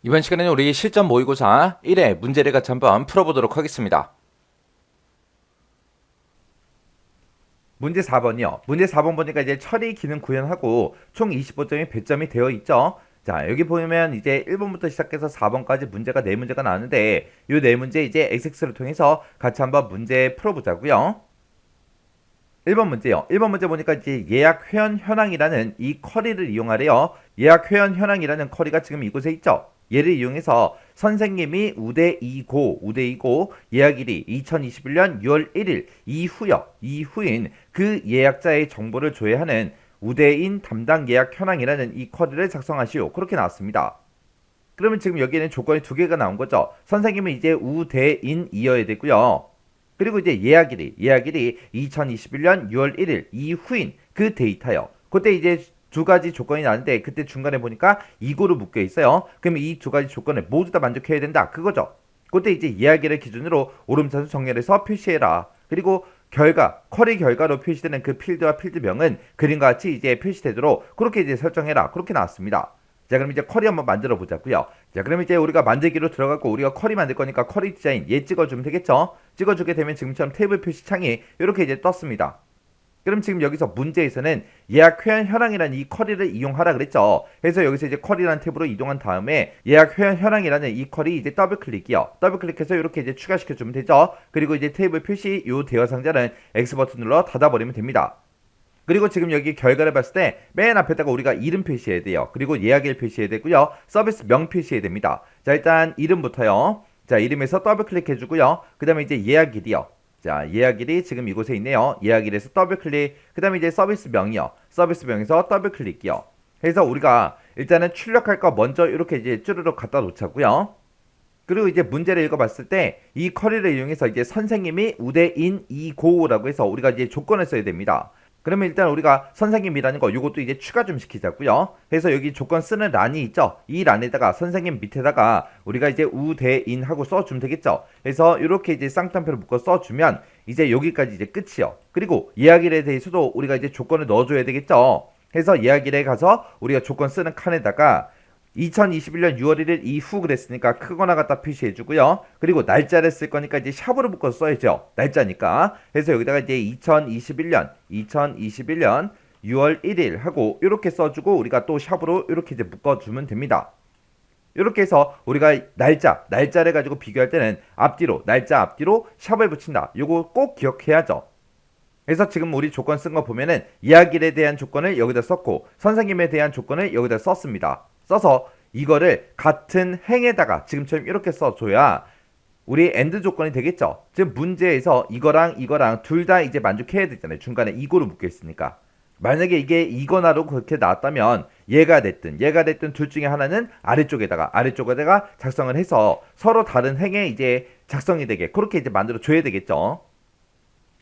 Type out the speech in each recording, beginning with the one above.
이번 시간에는 우리 실전 모의고사 1회 문제를 같이 한번 풀어보도록 하겠습니다. 문제 4번이요. 문제 4번 보니까 이제 처리 기능 구현하고 총 25점이 배점이 되어 있죠. 자, 여기 보면 이제 1번부터 시작해서 4번까지 문제가 4문제가 나왔는데 이 4문제 이제 XX를 통해서 같이 한번 문제 풀어보자고요. 1번 문제요. 1번 문제 보니까 이제 예약 회원 현황이라는 이 쿼리를 이용하래요. 예약 회원 현황이라는 쿼리가 지금 이곳에 있죠. 얘를 이용해서 선생님이 우대이고 예약일이 2021년 6월 1일 이후인 그 예약자의 정보를 조회하는 우대인 담당 예약 현황이라는 이 쿼리를 작성하시오. 그렇게 나왔습니다. 그러면 지금 여기에는 조건이 두 개가 나온 거죠. 선생님은 이제 우대인이어야 되고요. 그리고 이제 예약일이 2021년 6월 1일 이후인 그 데이터요. 그때 이제 두 가지 조건이 나는데 그때 중간에 보니까 이고로 묶여 있어요. 그럼 이 두 가지 조건을 모두 다 만족해야 된다. 그거죠. 그때 이제 예약일을 기준으로 오름차수 정렬해서 표시해라. 그리고 쿼리 결과로 표시되는 그 필드와 필드명은 그림과 같이 이제 표시되도록 그렇게 이제 설정해라. 그렇게 나왔습니다. 자, 그럼 이제 쿼리 한번 만들어 보자고요. 자, 그럼 이제 우리가 만들기로 들어가고 우리가 쿼리 만들 거니까 쿼리 디자인 얘 찍어주면 되겠죠? 찍어주게 되면 지금처럼 테이블 표시 창이 이렇게 이제 떴습니다. 그럼 지금 여기서 문제에서는 예약 회원 현황이라는 이 쿼리를 이용하라 그랬죠. 그래서 여기서 이제 쿼리라는 탭으로 이동한 다음에 예약 회원 현황이라는 이 쿼리 이제 더블 클릭이요. 더블 클릭해서 이렇게 이제 추가시켜 주면 되죠. 그리고 이제 테이블 표시 요 대화 상자는 X 버튼 눌러 닫아버리면 됩니다. 그리고 지금 여기 결과를 봤을 때 맨 앞에다가 우리가 이름 표시해야 돼요. 그리고 예약일 표시해야 되고요. 서비스 명 표시해야 됩니다. 자, 일단 이름부터요. 자, 이름에서 더블 클릭해주고요. 그 다음에 이제 예약일이요. 자, 예약일이 지금 이곳에 있네요. 예약일에서 더블 클릭. 그 다음에 이제 서비스 명이요. 서비스 명에서 더블 클릭이요. 그래서 우리가 일단은 출력할 거 먼저 이렇게 이제 쭈르륵 갖다 놓자고요. 그리고 이제 문제를 읽어봤을 때 이 쿼리를 이용해서 이제 선생님이 우대인이고라고 해서 우리가 이제 조건을 써야 됩니다. 그러면 일단 우리가 선생님이라는 거 요것도 이제 추가 좀 시키자고요. 그래서 여기 조건 쓰는 란이 있죠. 이 란에다가 선생님 밑에다가 우리가 이제 우대인하고 써주면 되겠죠. 그래서 이렇게 이제 쌍따옴표를 묶어 써주면 이제 여기까지 이제 끝이요. 그리고 예약일에 대해서도 우리가 이제 조건을 넣어줘야 되겠죠. 그래서 예약일에 가서 우리가 조건 쓰는 칸에다가 2021년 6월 1일 이후 그랬으니까 크거나 갖다 표시해주고요. 그리고 날짜를 쓸 거니까 이제 샵으로 묶어서 써야죠. 날짜니까. 그래서 여기다가 이제 2021년 6월 1일 하고 이렇게 써주고 우리가 또 샵으로 이렇게 이제 묶어주면 됩니다. 이렇게 해서 우리가 날짜를 가지고 비교할 때는 날짜 앞뒤로 샵을 붙인다. 요거 꼭 기억해야죠. 그래서 지금 우리 조건 쓴 거 보면은 이야기에 대한 조건을 여기다 썼고 선생님에 대한 조건을 여기다 썼습니다. 써서 이거를 같은 행에다가 지금처럼 이렇게 써줘야 우리 엔드 조건이 되겠죠. 지금 문제에서 이거랑 둘 다 이제 만족해야 되잖아요. 중간에 이거로 묶여 있으니까. 만약에 이게 이거나로 그렇게 나왔다면 얘가 됐든 둘 중에 하나는 아래쪽에다가 작성을 해서 서로 다른 행에 이제 작성이 되게 그렇게 이제 만들어 줘야 되겠죠.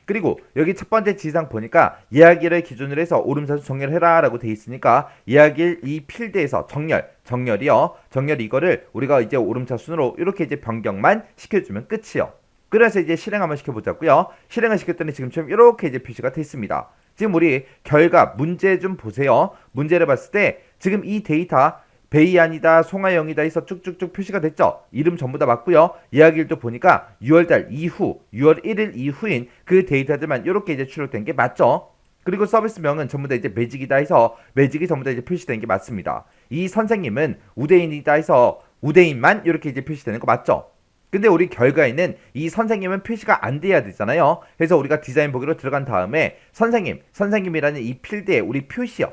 그리고 여기 첫 번째 지상 보니까 예약일을 기준으로 해서 오름차수 정렬해라 라고 돼 있으니까 예약일 이 필드에서 정렬 이거를 우리가 이제 오름차순으로 이렇게 이제 변경만 시켜주면 끝이요. 그래서 이제 실행 한번 시켜보자고요. 실행을 시켰더니 지금처럼 이렇게 이제 표시가 됐습니다. 지금 우리 결과 문제 좀 보세요. 문제를 봤을 때 지금 이 데이터 베이안이다 송하영이다 해서 쭉쭉쭉 표시가 됐죠. 이름 전부 다 맞고요. 예약일도 보니까 6월 1일 이후인 그 데이터들만 이렇게 이제 출력된 게 맞죠. 그리고 서비스명은 전부 다 이제 매직이다 해서 매직이 전부 다 이제 표시된 게 맞습니다. 이 선생님은 우대인이다 해서 우대인만 이렇게 이제 표시되는 거 맞죠. 근데 우리 결과에는 이 선생님은 표시가 안 돼야 되잖아요. 그래서 우리가 디자인 보기로 들어간 다음에 선생님이라는 이 필드에 우리 표시.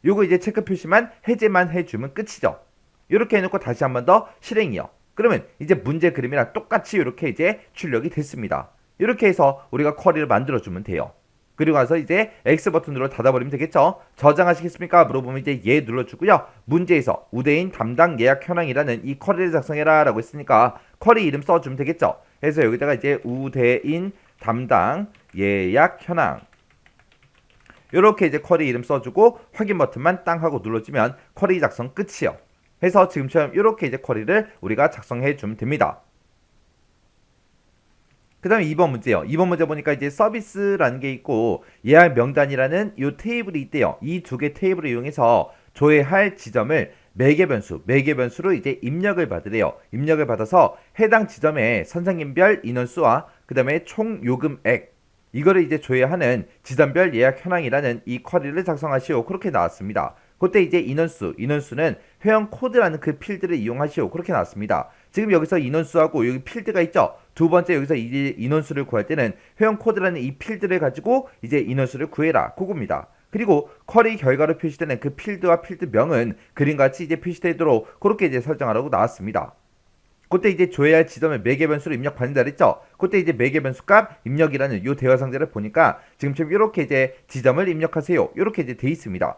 요거 이제 체크 표시만 해제만 해주면 끝이죠. 이렇게 해놓고 다시 한 번 더 실행이요. 그러면 이제 문제 그림이랑 똑같이 이렇게 이제 출력이 됐습니다. 이렇게 해서 우리가 쿼리를 만들어주면 돼요. 그리고 나서 이제 X 버튼으로 닫아버리면 되겠죠. 저장하시겠습니까? 물어보면 이제 예 눌러주고요. 문제에서 우대인 담당 예약 현황이라는 이 쿼리를 작성해라 라고 했으니까 쿼리 이름 써주면 되겠죠. 그래서 여기다가 이제 우대인 담당 예약 현황 이렇게 이제 쿼리 이름 써주고 확인 버튼만 땅 하고 눌러주면 쿼리 작성 끝이요. 해서 지금처럼 이렇게 이제 쿼리를 우리가 작성해 주면 됩니다. 그 다음에 2번 문제요. 2번 문제 보니까 이제 서비스라는 게 있고 예약 명단이라는 이 테이블이 있대요. 이 두 개 테이블을 이용해서 조회할 지점을 매개 변수로 이제 입력을 받으래요. 입력을 받아서 해당 지점의 선생님별 인원수와 그 다음에 총 요금액 이거를 이제 조회하는 지점별 예약 현황이라는 이 쿼리를 작성하시오. 그렇게 나왔습니다. 그때 이제 인원수는 회원 코드라는 그 필드를 이용하시오. 그렇게 나왔습니다. 지금 여기서 인원수하고 여기 필드가 있죠. 두 번째 여기서 이제 인원수를 구할 때는 회원 코드라는 이 필드를 가지고 이제 인원수를 구해라. 그겁니다. 그리고 쿼리 결과로 표시되는 그 필드와 필드명은 그림같이 이제 표시되도록 그렇게 이제 설정하라고 나왔습니다. 그때 이제 조회할 지점의 매개 변수로 입력 받는다 그랬죠. 그때 이제 매개 변수 값 입력이라는 요 대화 상자를 보니까 지금처럼 이렇게 이제 지점을 입력하세요. 이렇게 이제 돼 있습니다.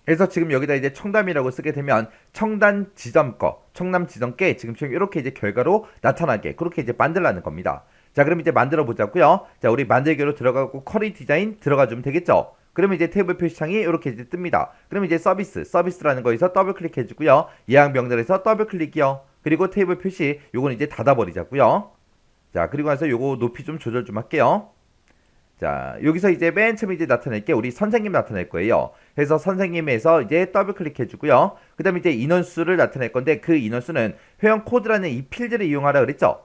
그래서 지금 여기다 이제 청담이라고 쓰게 되면 청담 지점께 지금처럼 이렇게 이제 결과로 나타나게 그렇게 이제 만들라는 겁니다. 자, 그럼 이제 만들어 보자고요. 자, 우리 만들기로 들어가고 쿼리 디자인 들어가 주면 되겠죠. 그러면 이제 테이블 표시창이 이렇게 이제 뜹니다. 그러면 이제 서비스라는 거에서 더블 클릭해 주고요. 예약 명단에서 더블 클릭이요. 그리고 테이블 표시 요건 이제 닫아 버리자고요. 자, 그리고 나서 요거 높이 좀 조절 좀 할게요. 자, 여기서 이제 맨 처음에 이제 나타낼 게 우리 선생님 나타낼 거예요. 그래서 선생님에서 이제 더블 클릭해 주고요. 그 다음에 이제 인원수를 나타낼 건데 그 인원수는 회원 코드라는 이 필드를 이용하라 그랬죠.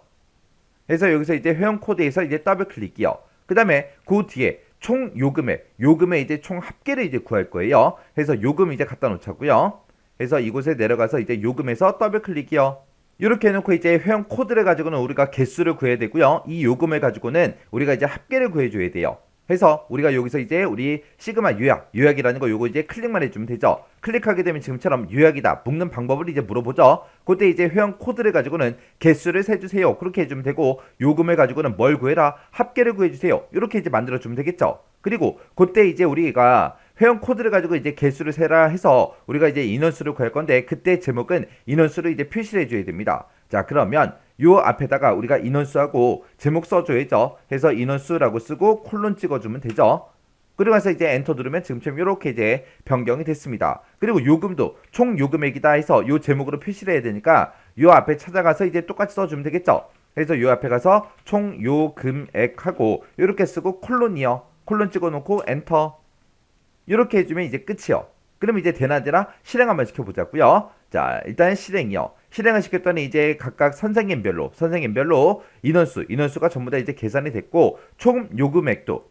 그래서 여기서 이제 회원 코드에서 이제 더블 클릭이요. 그 다음에 그 뒤에 총 요금의 이제 총 합계를 이제 구할 거예요. 그래서 요금 이제 갖다 놓자고요. 그래서 이곳에 내려가서 이제 요금에서 더블 클릭이요. 이렇게 해놓고 이제 회원 코드를 가지고는 우리가 개수를 구해야 되고요. 이 요금을 가지고는 우리가 이제 합계를 구해줘야 돼요. 그래서 우리가 여기서 이제 우리 시그마 요약이라는 거 요거 이제 클릭만 해주면 되죠. 클릭하게 되면 지금처럼 요약이다 묶는 방법을 이제 물어보죠. 그때 이제 회원 코드를 가지고는 개수를 세주세요. 그렇게 해주면 되고 요금을 가지고는 뭘 구해라 합계를 구해주세요. 이렇게 이제 만들어주면 되겠죠. 그리고 그때 이제 우리가 회원 코드를 가지고 이제 개수를 세라 해서 우리가 이제 인원수를 구할 건데 그때 제목은 인원수를 이제 표시를 해줘야 됩니다. 자, 그러면 요 앞에다가 우리가 인원수하고 제목 써줘야죠. 해서 인원수라고 쓰고 콜론 찍어주면 되죠. 그리고 나서 이제 엔터 누르면 지금처럼 이렇게 이제 변경이 됐습니다. 그리고 요금도 총 요금액이다 해서 요 제목으로 표시를 해야 되니까 요 앞에 찾아가서 이제 똑같이 써주면 되겠죠. 그래서 요 앞에 가서 총 요금액하고 이렇게 쓰고 콜론 찍어놓고 엔터 이렇게 해주면 이제 끝이요. 그럼 이제 되나되나 실행 한번 시켜보자고요. 자, 일단 실행을 시켰더니 이제 각각 선생님별로 인원수가 전부 다 이제 계산이 됐고 총 요금액도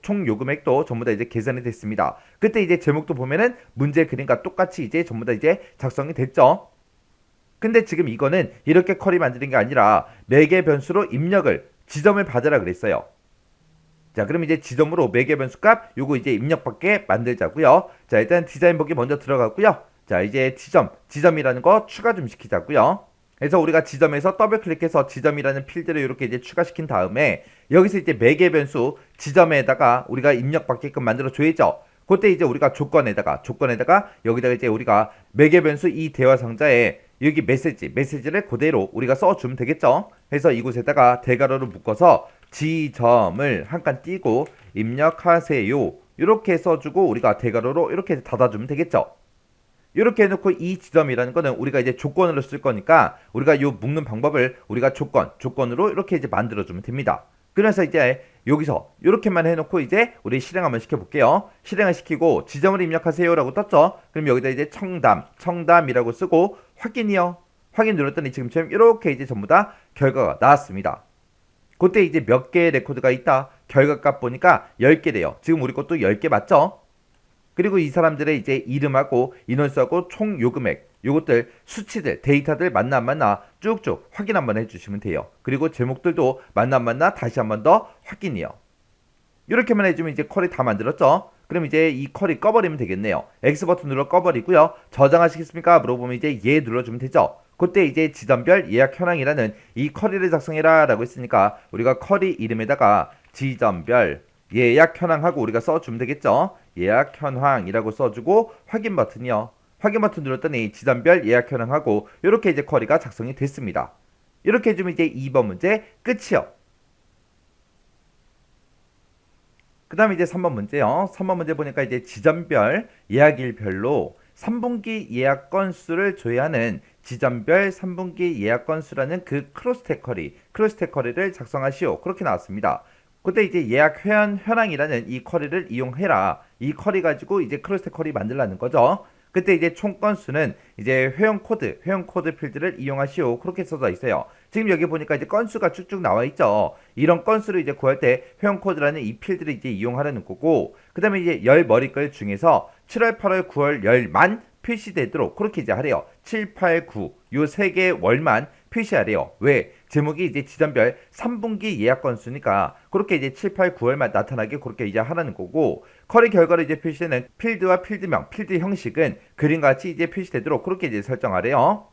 전부 다 이제 계산이 됐습니다. 그때 이제 제목도 보면은 문제 그림과 똑같이 이제 전부 다 이제 작성이 됐죠. 근데 지금 이거는 이렇게 쿼리 만드는 게 아니라 매개 변수로 지점을 받으라 그랬어요. 자, 그럼 이제 지점으로 매개 변수 값 요거 이제 입력받게 만들자고요. 자, 일단 디자인 보기 먼저 들어가고요. 자, 이제 지점이라는 거 추가 좀 시키자고요. 그래서 우리가 지점에서 더블 클릭해서 지점이라는 필드를 이렇게 이제 추가시킨 다음에 여기서 이제 매개 변수 지점에다가 우리가 입력받게끔 만들어 줘야죠. 그때 이제 우리가 조건에다가 여기다가 이제 우리가 매개 변수 이 대화 상자에 여기 메시지를 그대로 우리가 써주면 되겠죠. 그래서 이곳에다가 대괄호를 묶어서 지점을 한 칸 띄고 입력하세요. 이렇게 써주고 우리가 대괄호로 이렇게 닫아주면 되겠죠. 이렇게 해놓고 이 지점이라는 거는 우리가 이제 조건으로 쓸 거니까 우리가 요 묶는 방법을 우리가 조건으로 이렇게 이제 만들어주면 됩니다. 그래서 이제 여기서 이렇게만 해놓고 이제 우리 실행 한번 시켜볼게요. 실행을 시키고 지점을 입력하세요 라고 떴죠. 그럼 여기다 이제 청담이라고 쓰고 확인 눌렀더니 지금처럼 이렇게 이제 전부 다 결과가 나왔습니다. 그때 이제 몇 개의 레코드가 있다. 결과값 보니까 10개래요. 지금 우리 것도 10개 맞죠? 그리고 이 사람들의 이제 이름하고 인원수하고 총 요금액 요것들 수치들 데이터들 맞나 안 맞나 쭉쭉 확인 한번 해주시면 돼요. 그리고 제목들도 맞나 안 맞나 다시 한번 더 확인이요. 이렇게만 해주면 이제 쿼리 다 만들었죠. 그럼 이제 이 쿼리 꺼버리면 되겠네요. X 버튼 눌러 꺼버리고요. 저장하시겠습니까? 물어보면 이제 예 눌러주면 되죠. 그때 이제 지점별 예약 현황이라는 이 쿼리를 작성해라 라고 했으니까 우리가 쿼리 이름에다가 지점별 예약 현황하고 우리가 써주면 되겠죠. 예약 현황이라고 써주고 확인 버튼이요. 확인 버튼 눌렀더니 지점별 예약 현황하고 이렇게 이제 쿼리가 작성이 됐습니다. 이렇게 해주면 이제 2번 문제 끝이요. 그 다음에 이제 3번 문제요. 3번 문제 보니까 이제 지점별 예약일별로 3분기 예약 건수를 조회하는 지점별 3분기 예약 건수라는 그 크로스텍 쿼리를 작성하시오. 그렇게 나왔습니다. 그때 이제 예약 회원 현황이라는 이 쿼리를 이용해라. 이 쿼리 가지고 이제 크로스텍 쿼리 만들라는 거죠. 그때 이제 총 건수는 이제 회원 코드 필드를 이용하시오. 그렇게 써져 있어요. 지금 여기 보니까 이제 건수가 쭉쭉 나와 있죠. 이런 건수를 이제 구할 때 회원 코드라는 이 필드를 이제 이용하려는 거고, 그 다음에 이제 열 머리글 중에서 7월, 8월, 9월 열만 표시되도록 그렇게 이제 하래요. 7, 8, 9 요 세 개 월만 표시하래요. 왜? 제목이 이제 지점별 3분기 예약 건수니까 그렇게 이제 7, 8, 9월만 나타나게 그렇게 이제 하라는 거고, 커리 결과를 이제 표시되는 필드와 필드명, 필드 형식은 그림과 같이 이제 표시되도록 그렇게 이제 설정하래요.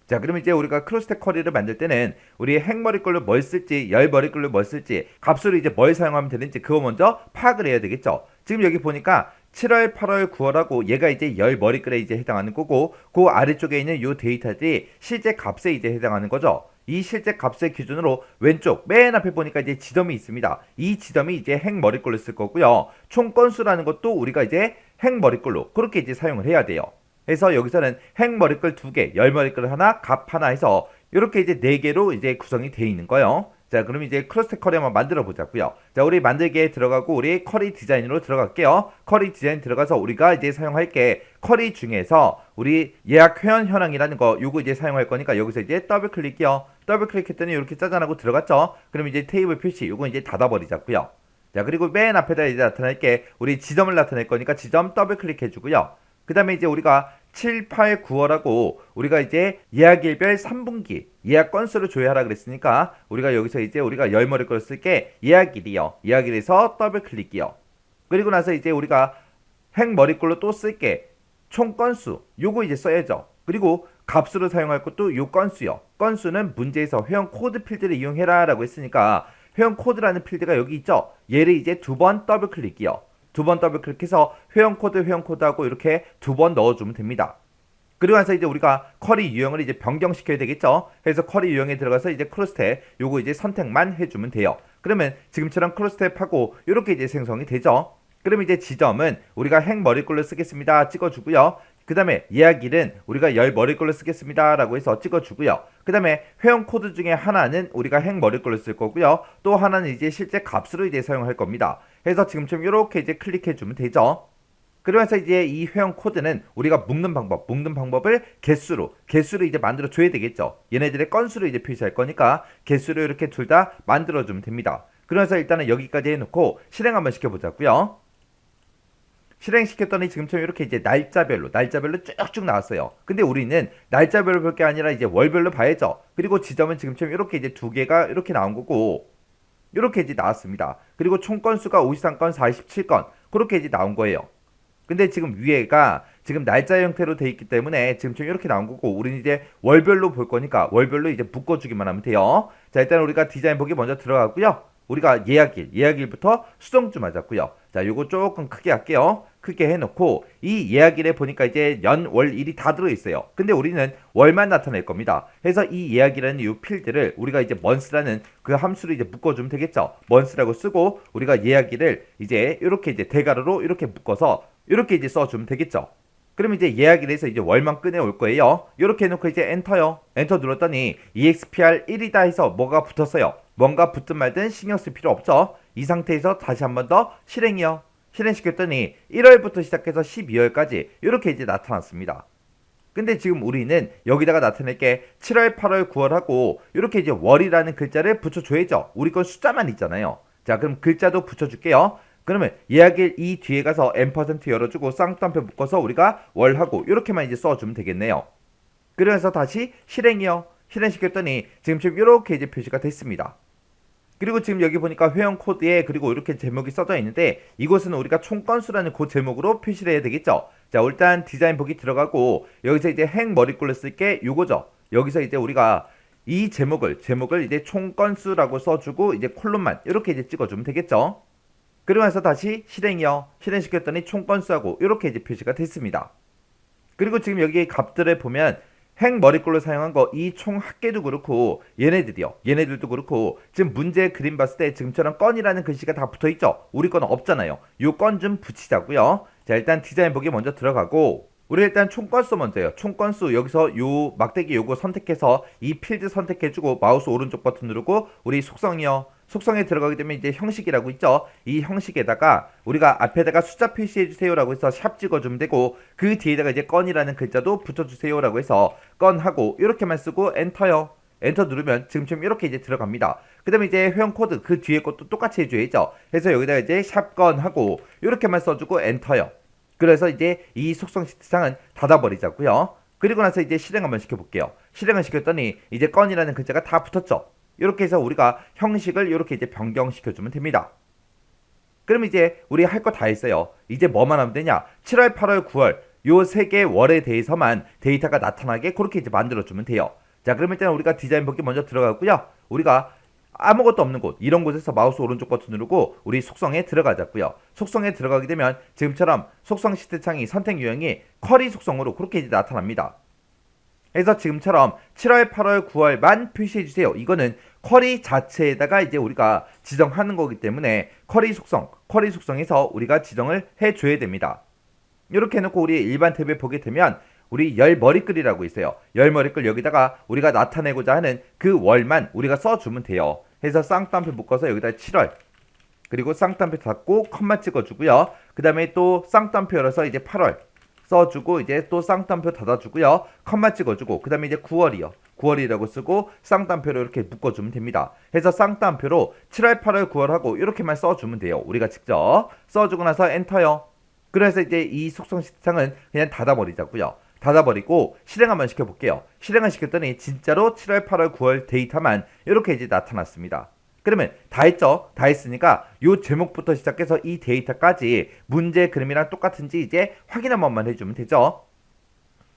자, 그럼 이제 우리가 크로스텍 쿼리를 만들 때는 우리 행머리글로 뭘 쓸지, 열머리글로 뭘 쓸지, 값으로 이제 뭘 사용하면 되는지 그거 먼저 파악을 해야 되겠죠. 지금 여기 보니까 7월, 8월, 9월하고 얘가 이제 열머리글에 이제 해당하는 거고, 그 아래쪽에 있는 요 데이터들이 실제 값에 이제 해당하는 거죠. 이 실제 값의 기준으로 왼쪽 맨 앞에 보니까 이제 지점이 있습니다. 이 지점이 이제 행머리글로 쓸 거고요. 총 건수라는 것도 우리가 이제 행머리글로 그렇게 이제 사용을 해야 돼요. 그래서 여기서는 행머리글 2개, 열머리글 하나, 값 하나 해서 이렇게 이제 4개로 이제 구성이 되어 있는 거예요. 자, 그럼 이제 크로스텍 커리 한번 만들어 보자고요. 자, 우리 만들기에 들어가고 우리 커리 디자인으로 들어갈게요. 커리 디자인 들어가서 우리가 이제 사용할 게 커리 중에서 우리 예약 회원 현황이라는 거 요거 이제 사용할 거니까 여기서 이제 더블 클릭이요. 더블 클릭했더니 이렇게 짜잔하고 들어갔죠. 그럼 이제 테이블 표시 요거 이제 닫아 버리자고요. 자, 그리고 맨 앞에다 이제 나타낼 게 우리 지점을 나타낼 거니까 지점 더블 클릭해 주고요. 그 다음에 이제 우리가 7, 8, 9월하고 우리가 이제 예약일별 3분기 예약 건수를 조회하라 그랬으니까 우리가 여기서 이제 우리가 열머리 걸 쓸게 예약일이요. 예약일에서 더블 클릭이요. 그리고 나서 이제 우리가 행머리글로 또 쓸게 총 건수 요거 이제 써야죠. 그리고 값으로 사용할 것도 요 건수요. 건수는 문제에서 회원 코드 필드를 이용해라 라고 했으니까 회원 코드라는 필드가 여기 있죠. 얘를 이제 2번 더블 클릭이요. 2번 더블 클릭해서 회원 코드하고 이렇게 2번 넣어주면 됩니다. 그리고 나서 이제 우리가 커리 유형을 이제 변경시켜야 되겠죠. 그래서 커리 유형에 들어가서 이제 크로스텝 요거 이제 선택만 해주면 돼요. 그러면 지금처럼 크로스텝하고 이렇게 이제 생성이 되죠. 그러면 이제 지점은 우리가 행머리글로 쓰겠습니다. 찍어주고요. 그 다음에 예약일은 우리가 열머리글로 쓰겠습니다 라고 해서 찍어주고요. 그 다음에 회원 코드 중에 하나는 우리가 행머리글로 쓸 거고요. 또 하나는 이제 실제 값으로 이제 사용할 겁니다. 그래서 지금처럼 이렇게 이제 클릭해주면 되죠. 그러면서 이제 이 회원 코드는 우리가 묶는 방법을 개수로 이제 만들어 줘야 되겠죠. 얘네들의 건수로 이제 표시할 거니까 개수로 이렇게 둘 다 만들어 주면 됩니다. 그러면서 일단은 여기까지 해놓고 실행 한번 시켜보자고요. 실행시켰더니 지금처럼 이렇게 이제 날짜별로 쭉쭉 나왔어요. 근데 우리는 날짜별로 볼 게 아니라 이제 월별로 봐야죠. 그리고 지점은 지금처럼 이렇게 이제 2개가 이렇게 나온 거고 이렇게 이제 나왔습니다. 그리고 총 건수가 53건, 47건 그렇게 이제 나온 거예요. 근데 지금 위에가 지금 날짜 형태로 돼 있기 때문에 지금처럼 이렇게 나온 거고 우리는 이제 월별로 볼 거니까 월별로 이제 묶어주기만 하면 돼요. 자, 일단 우리가 디자인 보기 먼저 들어가고요. 우리가 예약일부터 수정주 맞았고요. 자, 요거 조금 크게 할게요. 크게 해놓고 이 예약일에 보니까 이제 연, 월, 일이 다 들어있어요. 근데 우리는 월만 나타낼 겁니다. 그래서 이 예약이라는 이 필드를 우리가 이제 month라는 그 함수로 이제 묶어주면 되겠죠. month라고 쓰고 우리가 예약일을 이제 이렇게 이제 대괄호로 이렇게 묶어서 이렇게 이제 써주면 되겠죠. 그러면 이제 예약일에서 이제 월만 꺼내올 거예요. 이렇게 해놓고 이제 엔터요. 엔터 눌렀더니 EXPR 1이다 해서 뭐가 붙었어요. 뭔가 붙든 말든 신경 쓸 필요 없죠. 이 상태에서 다시 한 번 더 실행이요. 실행시켰더니 1월부터 시작해서 12월까지 이렇게 이제 나타났습니다. 근데 지금 우리는 여기다가 나타낼 게 7월, 8월, 9월하고 이렇게 이제 월이라는 글자를 붙여줘야죠. 우리 건 숫자만 있잖아요. 자, 그럼 글자도 붙여줄게요. 그러면 예약일 이 뒤에 가서 M% 열어주고 쌍따옴표 묶어서 우리가 월하고 이렇게만 이제 써주면 되겠네요. 그래서 다시 실행이요. 실행시켰더니 지금 이렇게 이제 표시가 됐습니다. 그리고 지금 여기 보니까 회원 코드에 그리고 이렇게 제목이 써져 있는데 이곳은 우리가 총 건수라는 그 제목으로 표시를 해야 되겠죠. 자, 일단 디자인 보기 들어가고 여기서 이제 행머리글로 쓸게 요거죠. 여기서 이제 우리가 이 제목을 이제 총 건수라고 써주고 이제 콜론만 이렇게 이제 찍어주면 되겠죠. 그러면서 다시 실행이요. 실행시켰더니 총 건수하고 이렇게 이제 표시가 됐습니다. 그리고 지금 여기 값들을 보면 행머리글로 사용한 거 이 총 합계도 그렇고 얘네들도 그렇고 지금 문제 그림 봤을 때 지금처럼 건이라는 글씨가 다 붙어있죠. 우리 거는 없잖아요. 요 건 좀 붙이자고요. 자, 일단 디자인 보기 먼저 들어가고 우리 일단 총 건수 먼저요. 총 건수 여기서 요 막대기 요거 선택해서 이 필드 선택해주고 마우스 오른쪽 버튼 누르고 우리 속성이요. 속성에 들어가게 되면 이제 형식이라고 있죠. 이 형식에다가 우리가 앞에다가 숫자 표시해 주세요라고 해서 샵 찍어주면 되고, 그 뒤에다가 이제 건이라는 글자도 붙여주세요라고 해서 건하고 이렇게만 쓰고 엔터요. 엔터 누르면 지금처럼 이렇게 이제 들어갑니다. 그 다음에 이제 회원 코드 그 뒤에 것도 똑같이 해줘야죠. 그래서 여기다가 이제 샵건 하고 이렇게만 써주고 엔터요. 그래서 이제 이 속성 시트창은 닫아버리자고요. 그리고 나서 이제 실행 한번 시켜볼게요. 실행을 시켰더니 이제 건이라는 글자가 다 붙었죠. 이렇게 해서 우리가 형식을 이렇게 이제 변경시켜주면 됩니다. 그럼 이제 우리 할 거 다 했어요. 이제 뭐만 하면 되냐? 7월, 8월, 9월 요 세 개 월에 대해서만 데이터가 나타나게 그렇게 이제 만들어주면 돼요. 자, 그럼 일단 우리가 디자인 보기 먼저 들어가고요. 우리가 아무것도 없는 곳, 이런 곳에서 마우스 오른쪽 버튼 누르고 우리 속성에 들어가자고요. 속성에 들어가게 되면 지금처럼 속성 시트 창이 선택 유형이 쿼리 속성으로 그렇게 이제 나타납니다. 그래서 지금처럼 7월, 8월, 9월만 표시해주세요. 이거는 쿼리 자체에다가 이제 우리가 지정하는 거기 때문에 쿼리 속성에서 우리가 지정을 해줘야 됩니다. 이렇게 해놓고 우리 일반 탭에 보게 되면 우리 열 머리글이라고 있어요. 열 머리글 여기다가 우리가 나타내고자 하는 그 월만 우리가 써주면 돼요. 해서 쌍따옴표 묶어서 여기다 7월, 그리고 쌍따옴표 닫고 컴마 찍어주고요. 그 다음에 또 쌍따옴표 열어서 이제 8월 써주고 이제 또 쌍따옴표 닫아주고요. 컴마 찍어주고 그 다음에 이제 9월이요. 9월이라고 쓰고 쌍따옴표로 이렇게 묶어주면 됩니다. 해서 쌍따옴표로 7월, 8월, 9월 하고 이렇게만 써주면 돼요. 우리가 직접 써주고 나서 엔터요. 그래서 이제 이 속성 시트창은 그냥 닫아버리자고요. 닫아버리고 실행 한번 시켜볼게요. 실행을 시켰더니 진짜로 7월, 8월, 9월 데이터만 이렇게 이제 나타났습니다. 그러면 다 했죠? 다 했으니까 요 제목부터 시작해서 이 데이터까지 문제 그림이랑 똑같은지 이제 확인 한 번만 해주면 되죠.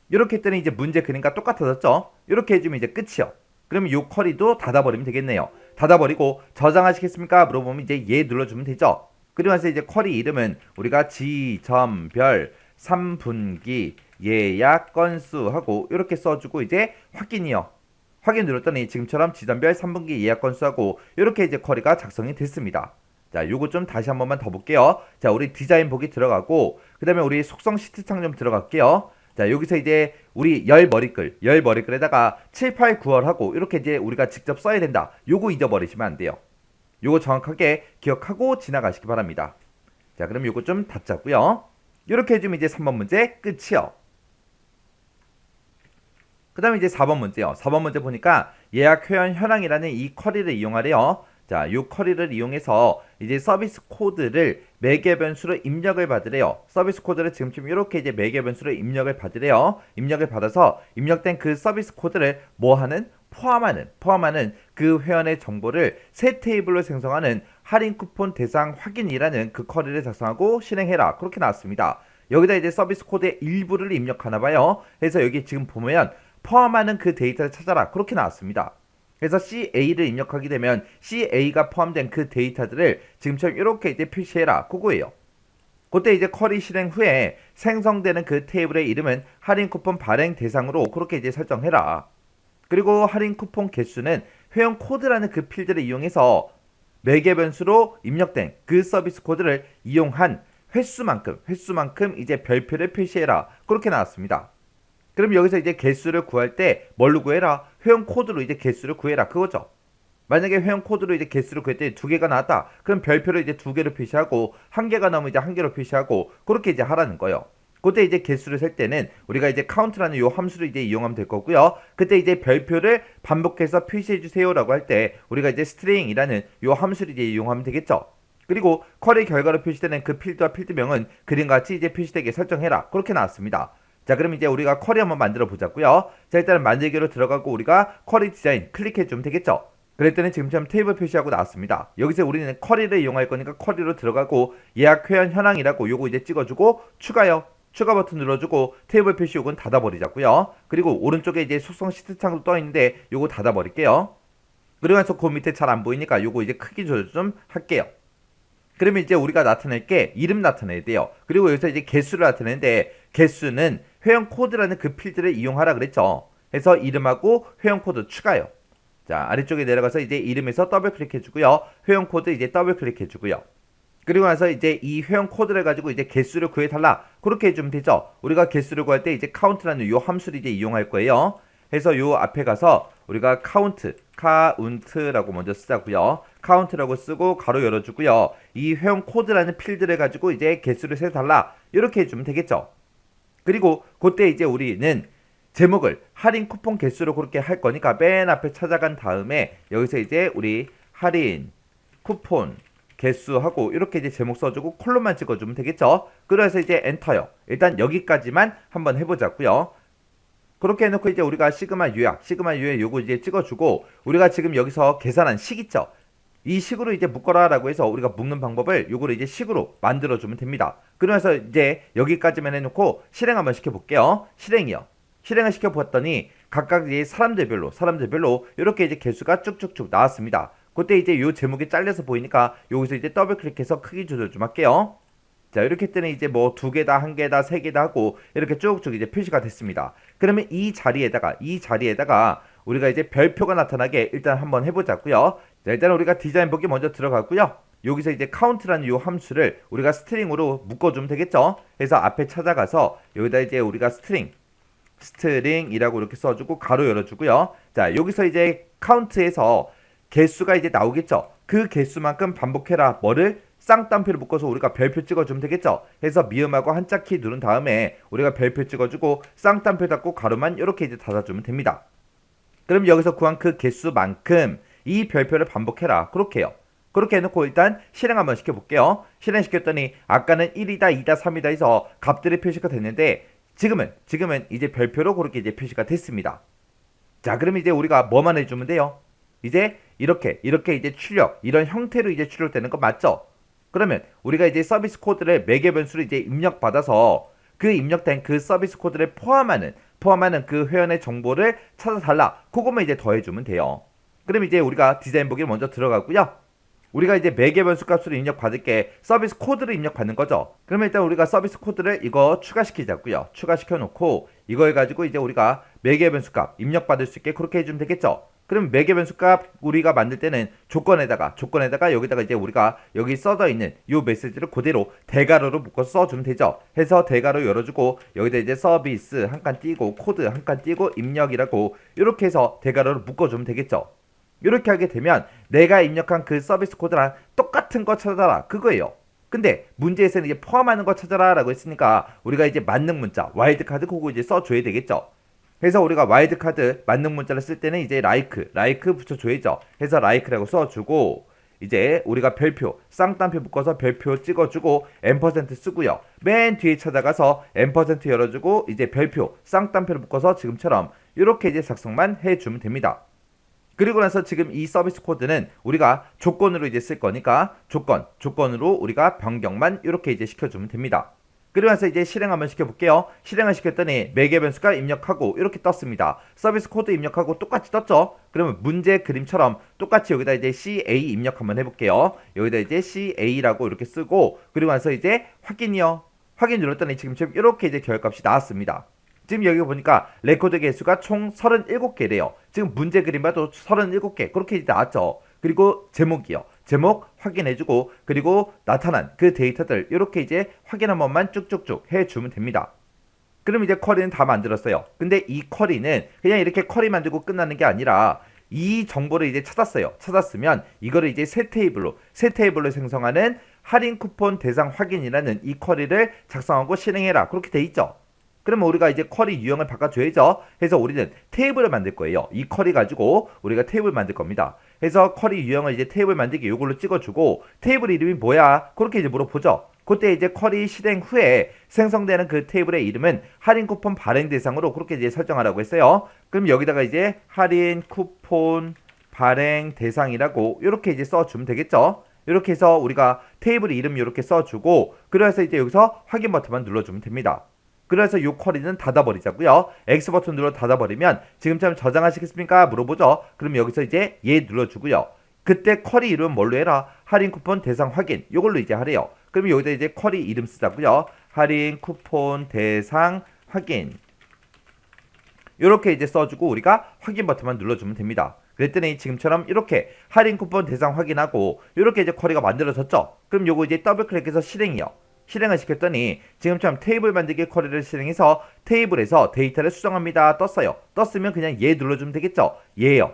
이렇게 했더니 이제 문제 그림과 똑같아졌죠? 이렇게 해주면 이제 끝이요. 그러면 요 쿼리도 닫아버리면 되겠네요. 닫아버리고 저장하시겠습니까? 물어보면 이제 예 눌러주면 되죠. 그리고 나서 이제 쿼리 이름은 우리가 지점별 3분기 예약 건수 하고 이렇게 써주고 이제 확인이요. 확인 눌렀더니 지금처럼 지점별 3분기 예약 건수하고 이렇게 이제 쿼리가 작성이 됐습니다. 자, 요거 좀 다시 한 번만 더 볼게요. 자, 우리 디자인 보기 들어가고 그 다음에 우리 속성 시트창 좀 들어갈게요. 자, 여기서 이제 우리 열 머리글에다가 7, 8, 9월 하고 이렇게 이제 우리가 직접 써야 된다. 요거 잊어버리시면 안 돼요. 요거 정확하게 기억하고 지나가시기 바랍니다. 자, 그럼 요거 좀 닫자고요. 이렇게 해주면 이제 3번 문제 끝이요. 그 다음에 이제 4번 문제요. 4번 문제 보니까 예약 회원 현황이라는 이 쿼리를 이용하래요. 자, 이 쿼리를 이용해서 이제 서비스 코드를 매개 변수로 입력을 받으래요. 서비스 코드를 지금쯤 이렇게 이제 매개 변수로 입력을 받으래요. 입력을 받아서 입력된 그 서비스 코드를 포함하는 그 회원의 정보를 새 테이블로 생성하는 할인 쿠폰 대상 확인이라는 그 쿼리를 작성하고 실행해라. 그렇게 나왔습니다. 여기다 이제 서비스 코드의 일부를 입력하나 봐요. 그래서 여기 지금 보면 포함하는 그 데이터를 찾아라. 그렇게 나왔습니다. 그래서 CA를 입력하게 되면 CA가 포함된 그 데이터들을 지금처럼 이렇게 이제 표시해라. 그거예요. 그때 이제 쿼리 실행 후에 생성되는 그 테이블의 이름은 할인 쿠폰 발행 대상으로 그렇게 이제 설정해라. 그리고 할인 쿠폰 개수는 회원 코드라는 그 필드를 이용해서 매개 변수로 입력된 그 서비스 코드를 이용한 횟수만큼 이제 별표를 표시해라. 그렇게 나왔습니다. 그럼 여기서 이제 개수를 구할 때 뭘로 구해라? 회원 코드로 이제 개수를 구해라. 그거죠. 만약에 회원 코드로 이제 개수를 구할 때 2개가 나왔다. 그럼 별표를 이제 2개로 표시하고 1개가 나오면 이제 1개로 표시하고 그렇게 이제 하라는 거예요. 그때 이제 개수를 셀 때는 우리가 이제 카운트라는 요 함수를 이제 이용하면 될 거고요. 그때 이제 별표를 반복해서 표시해 주세요라고 할 때 우리가 이제 string이라는 요 함수를 이제 이용하면 되겠죠. 그리고 쿼리 결과로 표시되는 그 필드와 필드명은 그림같이 이제 표시되게 설정해라. 그렇게 나왔습니다. 자, 그럼 이제 우리가 쿼리 한번 만들어 보자고요. 자, 일단은 만들기로 들어가고 우리가 쿼리 디자인 클릭해 주면 되겠죠. 그랬더니 지금처럼 테이블 표시하고 나왔습니다. 여기서 우리는 쿼리를 이용할 거니까 쿼리로 들어가고 예약 회원 현황이라고 요거 이제 찍어주고 추가요. 추가 버튼 눌러주고 테이블 표시 요건 닫아버리자고요. 그리고 오른쪽에 이제 속성 시트 창도 떠 있는데 요거 닫아버릴게요. 그리고 나서 그 밑에 잘 안 보이니까 요거 이제 크기 조절 좀 할게요. 그러면 이제 우리가 나타낼 게 이름 나타내야 돼요. 그리고 여기서 이제 개수를 나타내는데 개수는 회원 코드라는 그 필드를 이용하라 그랬죠. 그래서 이름하고 회원 코드 추가요. 자, 아래쪽에 내려가서 이제 이름에서 더블 클릭해 주고요. 회원 코드 이제 더블 클릭해 주고요. 그리고 나서 이제 이 회원 코드를 가지고 이제 개수를 구해달라. 그렇게 해주면 되죠. 우리가 개수를 구할 때 이제 카운트라는 요 함수를 이제 이용할 거예요. 그래서 요 앞에 가서 우리가 카운트라고 먼저 쓰자고요. 카운트라고 쓰고 가로 열어주고요. 이 회원 코드라는 필드를 가지고 이제 개수를 세달라 이렇게 해주면 되겠죠. 그리고 그때 이제 우리는 제목을 할인 쿠폰 개수로 그렇게 할 거니까 맨 앞에 찾아간 다음에 여기서 이제 우리 할인 쿠폰 개수하고 이렇게 이제 제목 써주고 콜론만 찍어주면 되겠죠. 그래서 이제 엔터요. 일단 여기까지만 한번 해보자고요. 그렇게 해놓고 이제 우리가 시그마 요약 요거 이제 찍어주고 우리가 지금 여기서 계산한 식 있죠. 이 식으로 이제 묶어라라고 해서 우리가 묶는 방법을 요거를 이제 식으로 만들어주면 됩니다. 그러면서 이제 여기까지만 해놓고 실행 한번 시켜볼게요. 실행을 시켜봤더니 각각 이제 사람들별로 이렇게 이제 개수가 쭉쭉쭉 나왔습니다. 그때 이제 요 제목이 잘려서 보이니까 여기서 이제 더블 클릭해서 크기 조절 좀 할게요. 자, 이렇게 했더니 이제 뭐 2개다, 1개다, 3개다 하고 이렇게 쭉쭉 이제 표시가 됐습니다. 그러면 이 자리에다가 우리가 이제 별표가 나타나게 일단 한번 해보자고요. 자, 일단 우리가 디자인 보기 먼저 들어가고요. 여기서 이제 카운트라는 요 함수를 우리가 스트링으로 묶어주면 되겠죠. 그래서 앞에 찾아가서 여기다 이제 우리가 스트링이라고 이렇게 써주고 가로 열어주고요. 자, 여기서 이제 카운트에서 개수가 이제 나오겠죠. 그 개수만큼 반복해라. 뭐를? 쌍따옴표를 묶어서 우리가 별표 찍어주면 되겠죠. 해서 미음하고 한자 키 누른 다음에 우리가 별표 찍어주고 쌍따옴표 닫고 가로만 이렇게 이제 닫아주면 됩니다. 그럼 여기서 구한 그 개수만큼 이 별표를 반복해라. 그렇게요. 그렇게 해놓고 일단 실행 한번 시켜볼게요. 실행시켰더니 아까는 1이다, 2다, 3이다 해서 값들이 표시가 됐는데 지금은 이제 별표로 그렇게 이제 표시가 됐습니다. 자, 그럼 이제 우리가 뭐만 해주면 돼요? 이제 이렇게 이제 출력, 이런 형태로 이제 출력되는 거 맞죠? 그러면 우리가 이제 서비스 코드를 매개 변수로 이제 입력받아서 그 입력된 그 서비스 코드를 포함하는 그 회원의 정보를 찾아달라. 그것만 이제 더해주면 돼요. 그럼 이제 우리가 디자인 보기를 먼저 들어가고요. 우리가 이제 매개 변수 값으로 입력받을 게 서비스 코드를 입력받는 거죠. 그러면 일단 우리가 서비스 코드를 이거 추가시키자고요. 추가시켜 놓고 이걸 가지고 이제 우리가 매개 변수 값 입력받을 수 있게 그렇게 해주면 되겠죠. 그럼 매개 변수 값 우리가 만들 때는 조건에다가 여기다가 이제 우리가 여기 써져 있는 이 메시지를 그대로 대괄호로 묶어서 써주면 되죠. 해서 대괄호 열어주고 여기다 이제 서비스 한 칸 띄고 코드 한 칸 띄고 입력이라고 이렇게 해서 대괄호로 묶어주면 되겠죠. 이렇게 하게 되면 내가 입력한 그 서비스 코드랑 똑같은 거 찾아라 그거예요. 근데 문제에서는 이제 포함하는 거 찾아라 라고 했으니까 우리가 이제 만능 문자 와일드카드 그거 이제 써줘야 되겠죠. 그래서 우리가 와일드카드 만능 문자를 쓸 때는 이제 like 붙여줘야죠. 해서 like라고 써주고 이제 우리가 별표 쌍따옴표 묶어서 별표 찍어주고 &% 쓰고요. 맨 뒤에 찾아가서 &% 열어주고 이제 별표 쌍따옴표를 묶어서 지금처럼 이렇게 이제 작성만 해주면 됩니다. 그리고 나서 지금 이 서비스 코드는 우리가 조건으로 이제 쓸 거니까 조건으로 우리가 변경만 이렇게 이제 시켜주면 됩니다. 그러면서 이제 실행 한번 시켜볼게요. 실행을 시켰더니 매개 변수가 입력하고 이렇게 떴습니다. 서비스 코드 입력하고 똑같이 떴죠? 그러면 문제 그림처럼 똑같이 여기다 이제 CA 입력 한번 해볼게요. 여기다 이제 CA라고 이렇게 쓰고 그리고 나서 이제 확인이요. 확인 눌렀더니 지금 이렇게 이제 결값이 나왔습니다. 지금 여기 보니까 레코드 개수가 총 37개래요. 지금 문제 그림 봐도 37개 그렇게 이제 나왔죠. 그리고 제목이요. 제목 확인해주고 그리고 나타난 그 데이터들 이렇게 이제 확인 한 번만 쭉쭉쭉 해주면 됩니다. 그럼 이제 쿼리는 다 만들었어요. 근데 이 쿼리는 그냥 이렇게 쿼리 만들고 끝나는 게 아니라 이 정보를 이제 찾았어요. 찾았으면 이거를 이제 새 테이블로 생성하는 할인 쿠폰 대상 확인이라는 이 쿼리를 작성하고 실행해라. 그렇게 돼 있죠. 그러면 우리가 이제 쿼리 유형을 바꿔줘야죠. 해서 우리는 테이블을 만들 거예요. 이 쿼리 가지고 우리가 테이블 만들 겁니다. 해서 쿼리 유형을 이제 테이블 만들기 이걸로 찍어주고 테이블 이름이 뭐야? 그렇게 이제 물어보죠. 그때 이제 쿼리 실행 후에 생성되는 그 테이블의 이름은 할인 쿠폰 발행 대상으로 그렇게 이제 설정하라고 했어요. 그럼 여기다가 이제 할인 쿠폰 발행 대상이라고 이렇게 이제 써주면 되겠죠. 이렇게 해서 우리가 테이블 이름 이렇게 써주고 그래서 이제 여기서 확인 버튼만 눌러주면 됩니다. 그래서 이 쿼리는 닫아버리자고요. X 버튼 눌러 닫아버리면 지금처럼 저장하시겠습니까? 물어보죠. 그럼 여기서 이제 얘 눌러주고요. 그때 쿼리 이름 뭘로 해라? 할인 쿠폰 대상 확인. 이걸로 이제 하래요. 그럼 여기다 이제 쿼리 이름 쓰자고요. 할인 쿠폰 대상 확인. 이렇게 이제 써주고 우리가 확인 버튼만 눌러주면 됩니다. 그랬더니 지금처럼 이렇게 할인 쿠폰 대상 확인하고 이렇게 이제 쿼리가 만들어졌죠. 그럼 요거 이제 더블 클릭해서 실행이요. 실행을 시켰더니 지금처럼 테이블 만들기 쿼리를 실행해서 테이블에서 데이터를 수정합니다. 떴어요. 떴으면 그냥 얘 눌러주면 되겠죠. 얘요.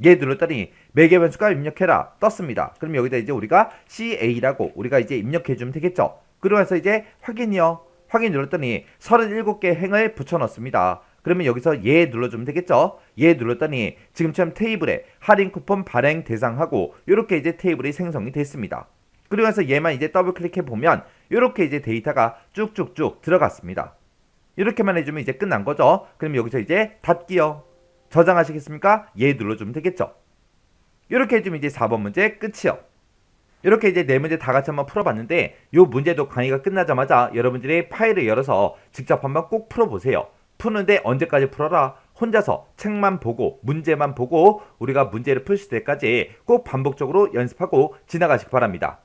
얘 눌렀더니 매개 변수가 입력해라. 떴습니다. 그럼 여기다 이제 우리가 CA라고 우리가 이제 입력해주면 되겠죠. 그러면서 이제 확인이요. 확인 눌렀더니 37개 행을 붙여 넣습니다. 그러면 여기서 얘 눌러주면 되겠죠. 얘 눌렀더니 지금처럼 테이블에 할인 쿠폰 발행 대상하고 이렇게 이제 테이블이 생성이 됐습니다. 그러면서 얘만 이제 더블 클릭해 보면 이렇게 이제 데이터가 쭉쭉쭉 들어갔습니다. 이렇게만 해주면 이제 끝난 거죠. 그럼 여기서 이제 닫기요. 저장하시겠습니까? 얘 눌러주면 되겠죠. 이렇게 해주면 이제 4번 문제 끝이요. 이렇게 이제 네 문제 다 같이 한번 풀어봤는데 이 문제도 강의가 끝나자마자 여러분들이 파일을 열어서 직접 한번 꼭 풀어보세요. 푸는데 언제까지 풀어라? 혼자서 책만 보고 문제만 보고 우리가 문제를 풀 때까지 꼭 반복적으로 연습하고 지나가시기 바랍니다.